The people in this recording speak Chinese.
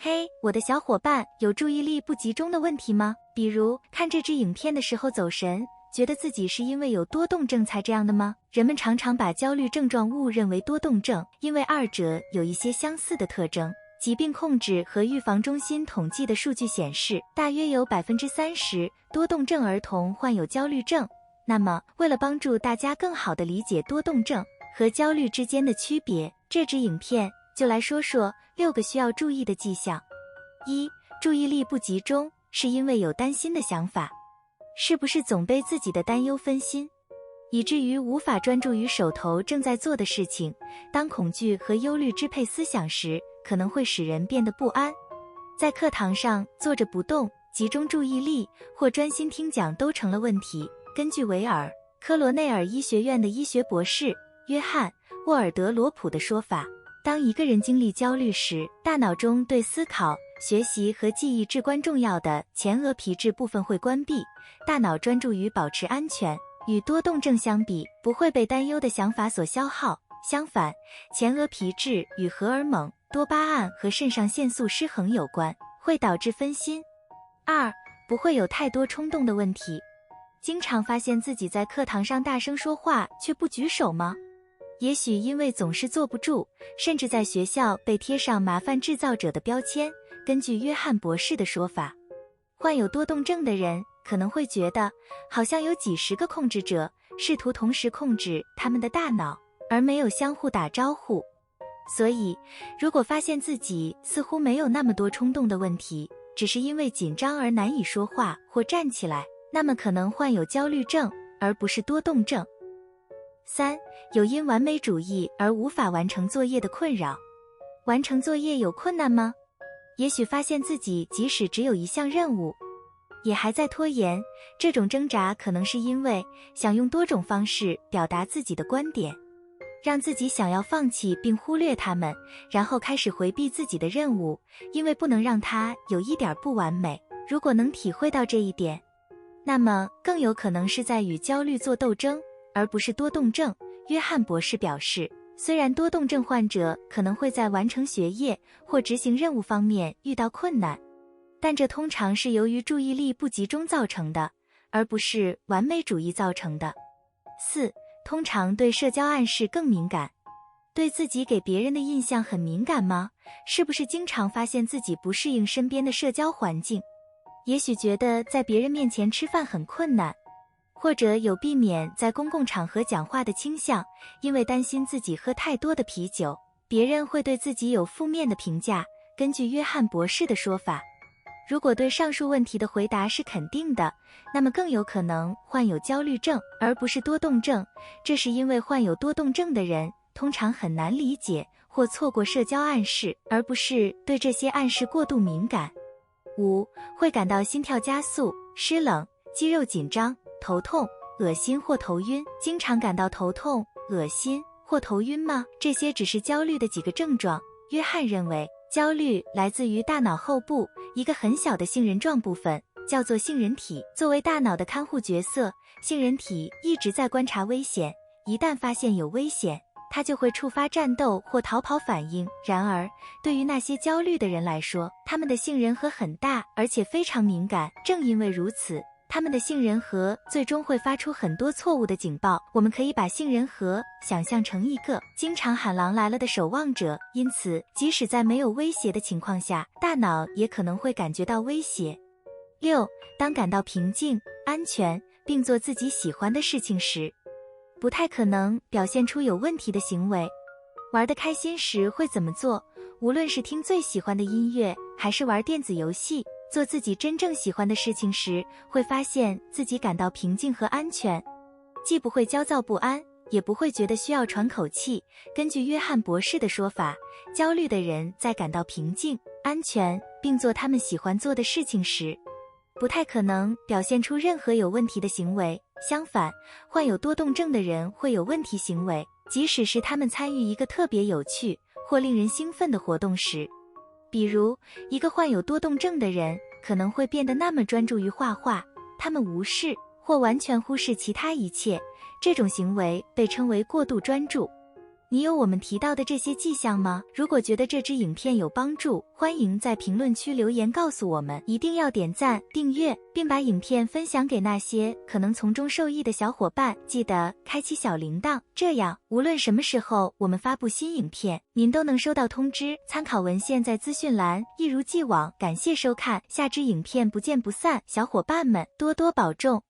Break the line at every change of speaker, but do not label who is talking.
嘿，我的小伙伴，有注意力不集中的问题吗？比如看这支影片的时候走神，觉得自己是因为有多动症才这样的吗？人们常常把焦虑症状误认为多动症，因为二者有一些相似的特征。疾病控制和预防中心统计的数据显示，大约有 30% 多动症儿童患有焦虑症。那么，为了帮助大家更好地理解多动症和焦虑之间的区别，这支影片就来说说6个需要注意的迹象。1. 注意力不集中，是因为有担心的想法。是不是总被自己的担忧分心，以至于无法专注于手头正在做的事情？当恐惧和忧虑支配思想时，可能会使人变得不安。在课堂上坐着不动，集中注意力或专心听讲都成了问题。根据维尔·科罗内尔医学院的医学博士约翰·沃尔德罗普的说法，当一个人经历焦虑时，大脑中对思考、学习和记忆至关重要的前额皮质部分会关闭，大脑专注于保持安全。与多动症相比，不会被担忧的想法所消耗。相反，前额皮质与荷尔蒙、多巴胺和肾上腺素失衡有关，会导致分心。2. 不会有太多冲动的问题。经常发现自己在课堂上大声说话却不举手吗？也许因为总是坐不住，甚至在学校被贴上麻烦制造者的标签。根据约翰博士的说法，患有多动症的人可能会觉得好像有几十个控制者试图同时控制他们的大脑，而没有相互打招呼。所以，如果发现自己似乎没有那么多冲动的问题，只是因为紧张而难以说话或站起来，那么可能患有焦虑症，而不是多动症。3. 有因完美主义而无法完成作业的困扰。完成作业有困难吗？也许发现自己即使只有一项任务，也还在拖延。这种挣扎可能是因为想用多种方式表达自己的观点，让自己想要放弃并忽略它们，然后开始回避自己的任务，因为不能让它有一点不完美。如果能体会到这一点，那么更有可能是在与焦虑做斗争，而不是多动症。约翰博士表示，虽然多动症患者可能会在完成学业或执行任务方面遇到困难，但这通常是由于注意力不集中造成的，而不是完美主义造成的。4. 通常对社交暗示更敏感。对自己给别人的印象很敏感吗？是不是经常发现自己不适应身边的社交环境？也许觉得在别人面前吃饭很困难，或者有避免在公共场合讲话的倾向，因为担心自己喝太多的啤酒，别人会对自己有负面的评价。根据约翰博士的说法，如果对上述问题的回答是肯定的，那么更有可能患有焦虑症，而不是多动症。这是因为患有多动症的人通常很难理解或错过社交暗示，而不是对这些暗示过度敏感。5. 会感到心跳加速、湿冷、肌肉紧张、头痛、恶心或头晕。经常感到头痛、恶心或头晕吗？这些只是焦虑的几个症状。约翰认为，焦虑来自于大脑后部一个很小的杏仁状部分，叫做杏仁体。作为大脑的看护角色，杏仁体一直在观察危险，一旦发现有危险，它就会触发战斗或逃跑反应。然而，对于那些焦虑的人来说，他们的杏仁核很大，而且非常敏感。正因为如此，他们的杏仁核最终会发出很多错误的警报。我们可以把杏仁核想象成一个经常喊狼来了的守望者，因此即使在没有威胁的情况下，大脑也可能会感觉到威胁。6. 当感到平静、安全，并做自己喜欢的事情时，不太可能表现出有问题的行为。玩得开心时会怎么做？无论是听最喜欢的音乐，还是玩电子游戏，做自己真正喜欢的事情时，会发现自己感到平静和安全，既不会焦躁不安，也不会觉得需要喘口气。根据约翰博士的说法，焦虑的人在感到平静、安全，并做他们喜欢做的事情时，不太可能表现出任何有问题的行为。相反，患有多动症的人会有问题行为，即使是他们参与一个特别有趣或令人兴奋的活动时。比如，一个患有多动症的人可能会变得那么专注于画画，他们无视或完全忽视其他一切，这种行为被称为过度专注。你有我们提到的这些迹象吗？如果觉得这支影片有帮助，欢迎在评论区留言告诉我们，一定要点赞、订阅，并把影片分享给那些可能从中受益的小伙伴。记得开启小铃铛，这样无论什么时候我们发布新影片，您都能收到通知。参考文献在资讯栏。一如既往，感谢收看，下支影片不见不散。小伙伴们多多保重。